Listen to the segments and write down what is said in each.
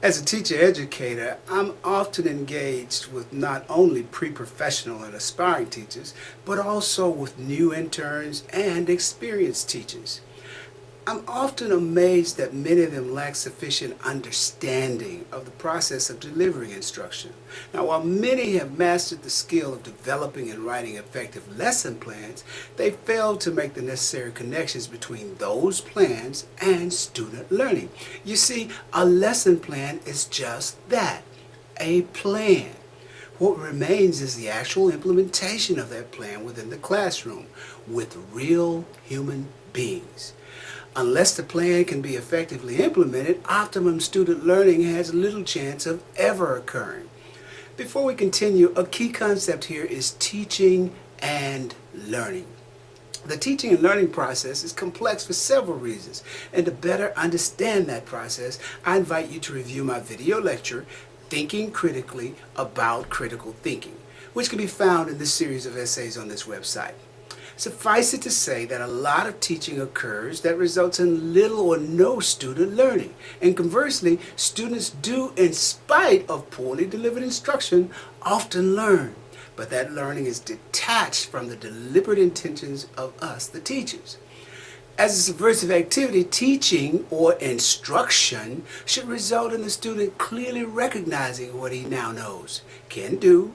As a teacher-educator, I'm often engaged with not only pre-professional and aspiring teachers, but also with new interns and experienced teachers. I'm often amazed that many of them lack sufficient understanding of the process of delivering instruction. Now, while many have mastered the skill of developing and writing effective lesson plans, they fail to make the necessary connections between those plans and student learning. You see, a lesson plan is just that, a plan. What remains is the actual implementation of that plan within the classroom with real human beings. Unless the plan can be effectively implemented, optimum student learning has little chance of ever occurring. Before we continue, a key concept here is teaching and learning. The teaching and learning process is complex for several reasons, and to better understand that process, I invite you to review my video lecture, Thinking Critically About Critical Thinking, which can be found in this series of essays on this website. Suffice it to say that a lot of teaching occurs that results in little or no student learning. And conversely, students do, in spite of poorly delivered instruction, often learn. But that learning is detached from the deliberate intentions of us, the teachers. As a subversive activity, teaching or instruction should result in the student clearly recognizing what he now knows, can do,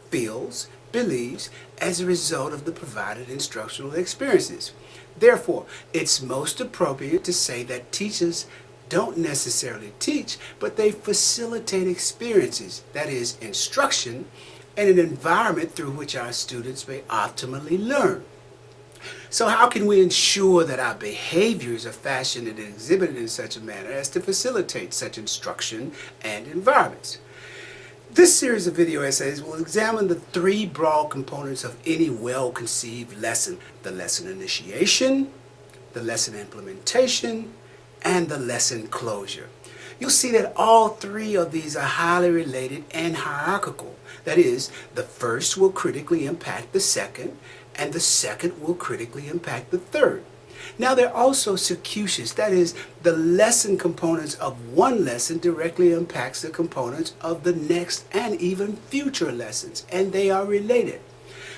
feels, believes as a result of the provided instructional experiences. Therefore, it's most appropriate to say that teachers don't necessarily teach, but they facilitate experiences, that is, instruction, and an environment through which our students may optimally learn. So how can we ensure that our behaviors are fashioned and exhibited in such a manner as to facilitate such instruction and environments? This series of video essays will examine the three broad components of any well-conceived lesson: the lesson initiation, the lesson implementation, and the lesson closure. You'll see that all three of these are highly related and hierarchical. That is, the first will critically impact the second, and the second will critically impact the third. Now they're also circuitous, that is, the lesson components of one lesson directly impacts the components of the next and even future lessons, and they are related.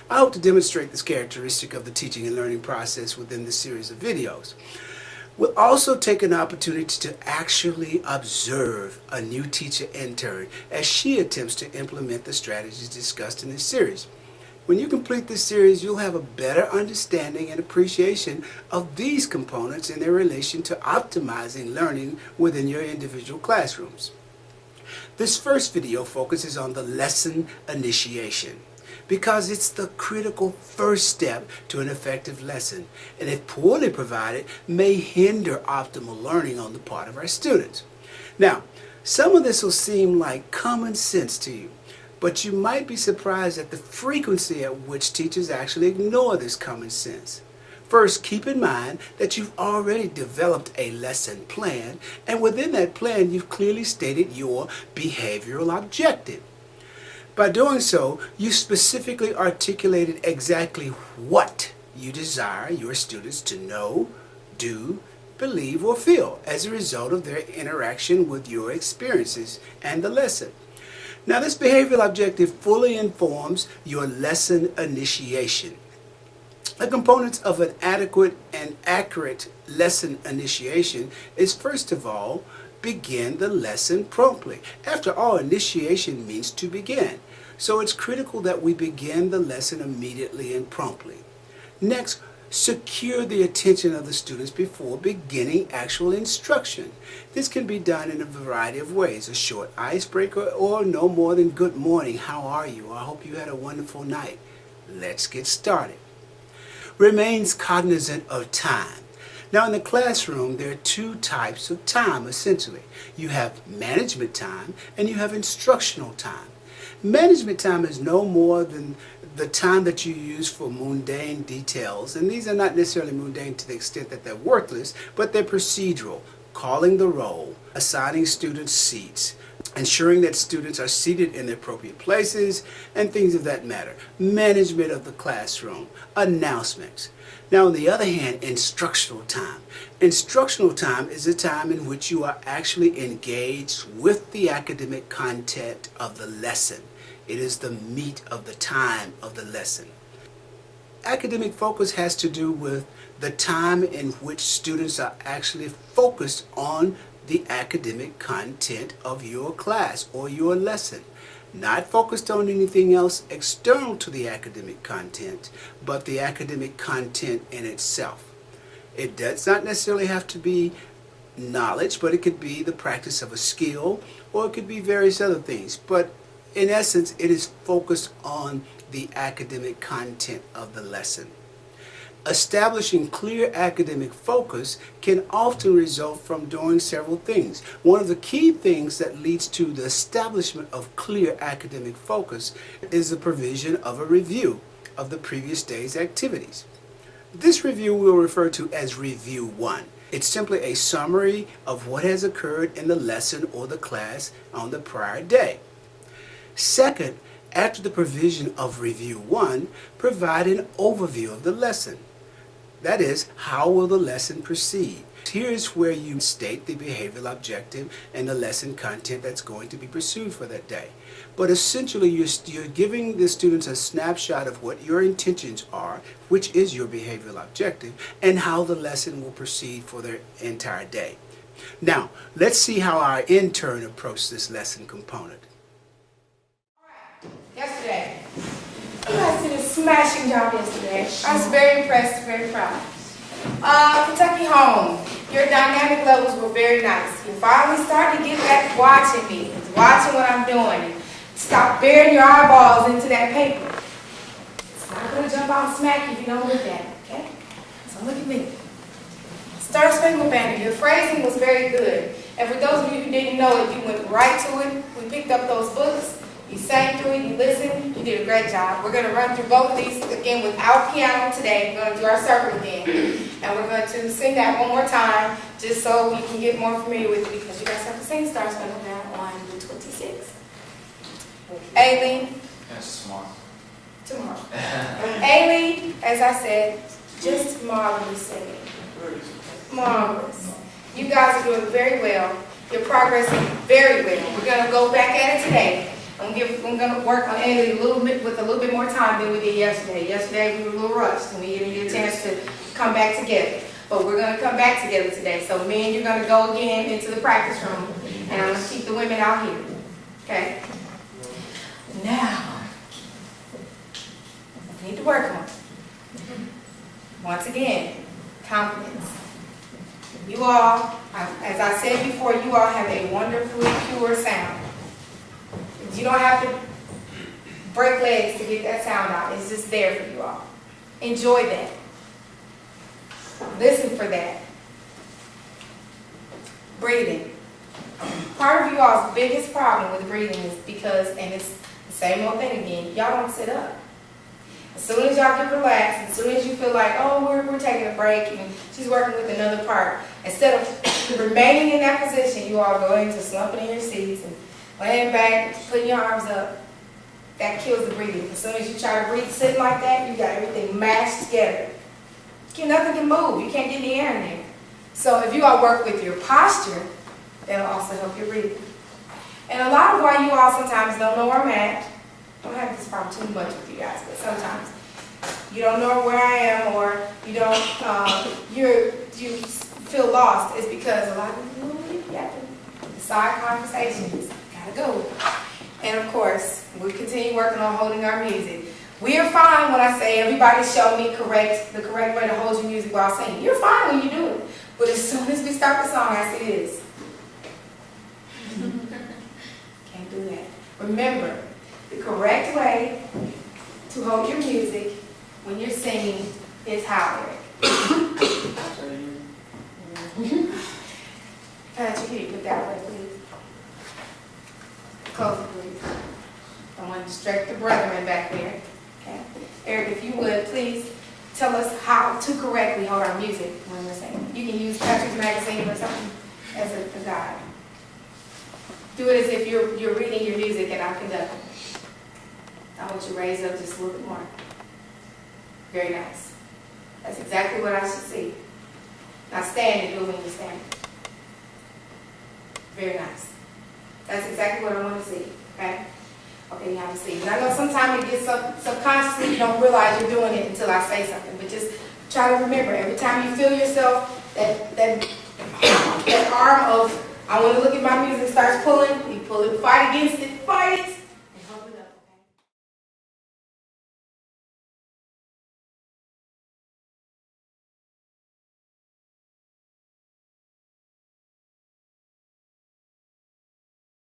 I hope to demonstrate this characteristic of the teaching and learning process within this series of videos. We'll also take an opportunity to actually observe a new teacher intern as she attempts to implement the strategies discussed in this series. When you complete this series, you'll have a better understanding and appreciation of these components in their relation to optimizing learning within your individual classrooms. This first video focuses on the lesson initiation because it's the critical first step to an effective lesson, and if poorly provided, may hinder optimal learning on the part of our students. Now, some of this will seem like common sense to you, but you might be surprised at the frequency at which teachers actually ignore this common sense. First, keep in mind that you've already developed a lesson plan, and within that plan, you've clearly stated your behavioral objective. By doing so, you specifically articulated exactly what you desire your students to know, do, believe, or feel as a result of their interaction with your experiences and the lesson. Now, this behavioral objective fully informs your lesson initiation. The components of an adequate and accurate lesson initiation is, first of all, begin the lesson promptly. After all, initiation means to begin. So it's critical that we begin the lesson immediately and promptly. Next, secure the attention of the students before beginning actual instruction. This can be done in a variety of ways: a short icebreaker or no more than "good morning, how are you? I hope you had a wonderful night. Let's get started." Remains cognizant of time. Now in the classroom, there are two types of time essentially. You have management time and you have instructional time. Management time is no more than the time that you use for mundane details, and these are not necessarily mundane to the extent that they're worthless, but they're procedural: calling the roll, assigning students seats, ensuring that students are seated in the appropriate places, and things of that matter. Management of the classroom, announcements. Now, on the other hand, instructional time. Instructional time is a time in which you are actually engaged with the academic content of the lesson. It is the meat of the time of the lesson. Academic focus has to do with the time in which students are actually focused on the academic content of your class or your lesson. Not focused on anything else external to the academic content, but the academic content in itself. It does not necessarily have to be knowledge, but it could be the practice of a skill, or it could be various other things. But in essence, it is focused on the academic content of the lesson. Establishing clear academic focus can often result from doing several things. One of the key things that leads to the establishment of clear academic focus is the provision of a review of the previous day's activities. This review we'll refer to as Review 1. It's simply a summary of what has occurred in the lesson or the class on the prior day. Second, after the provision of Review 1, provide an overview of the lesson. That is, how will the lesson proceed? Here's where you state the behavioral objective and the lesson content that's going to be pursued for that day. But essentially, you're giving the students a snapshot of what your intentions are, which is your behavioral objective, and how the lesson will proceed for their entire day. Now, let's see how our intern approached this lesson component. Yesterday, you guys did a smashing job yesterday. I was very impressed, very proud. Kentucky Home, your dynamic levels were very nice. You finally started to get back watching me, watching what I'm doing. Stop burying your eyeballs into that paper. It's not going to jump out and smack you if you don't look at it, okay? So look at me. Star Spangled Banner, your phrasing was very good. And for those of you who didn't know it, you went right to it. We picked up those books. You sang through it, you listened, you did a great job. We're going to run through both of these again without piano today. We're going to do our circle again. And we're going to sing that one more time just so you can get more familiar with it because you guys have to sing Star Spangled Banner on the 26th. Aileen. Yes, tomorrow. Tomorrow. Aileen, as I said, just marvelous singing. Marvelous. You guys are doing very well. You're progressing very well. We're going to go back at it today. I'm going to work on Aileen with a little bit more time than we did yesterday. Yesterday we were a little rushed and we didn't get a chance to come back together. But we're going to come back together today. So me and you're going to go again into the practice room and I'm going to keep the women out here. Okay? Now, we need to work on it. Once again, confidence. You all, as I said before, you all have a wonderfully pure sound. You don't have to break legs to get that sound out. It's just there for you all. Enjoy that. Listen for that. Breathing. Part of you all's biggest problem with breathing is because, and it's the same old thing again, y'all don't sit up. As soon as y'all get relaxed, as soon as you feel like, oh, we're taking a break and she's working with another part, instead of remaining in that position, you all go into slumping in your seats and laying back, putting your arms up. That kills the breathing. As soon as you try to breathe sitting like that, you got everything mashed together. Nothing can move. You can't get the air in there. So if you all work with your posture, that'll also help your breathing. And a lot of why you all sometimes don't know where I'm at, don't have this problem too much with you guys, but sometimes you don't know where I am or you don't, you feel lost is because a lot of you have to side conversations. Gotta go. And of course, we continue working on holding our music. We are fine when I say everybody show me the correct way to hold your music while singing. You're fine when you do it. But as soon as we start the song, I say this. Can't do that. Remember, the correct way to hold your music when you're singing is how, Eric? Patrick, can you put that way, please? Close it, please. I want to distract the brethren back there. Okay. Eric, if you would, please tell us how to correctly hold our music when we're singing. You can use Patrick's magazine or something as a guide. Do it as if you're reading your music and I'm conducting. I want you to raise up just a little bit more. Very nice. That's exactly what I should see. Now stand and do it when you're standing. Very nice. That's exactly what I want to see. Okay? Okay, you have a seat. And I know sometimes it gets subconsciously, you don't realize you're doing it until I say something. But just try to remember, every time you feel yourself, that arm of, I want to look at my music, starts pulling, you pull it, fight against it, fight it.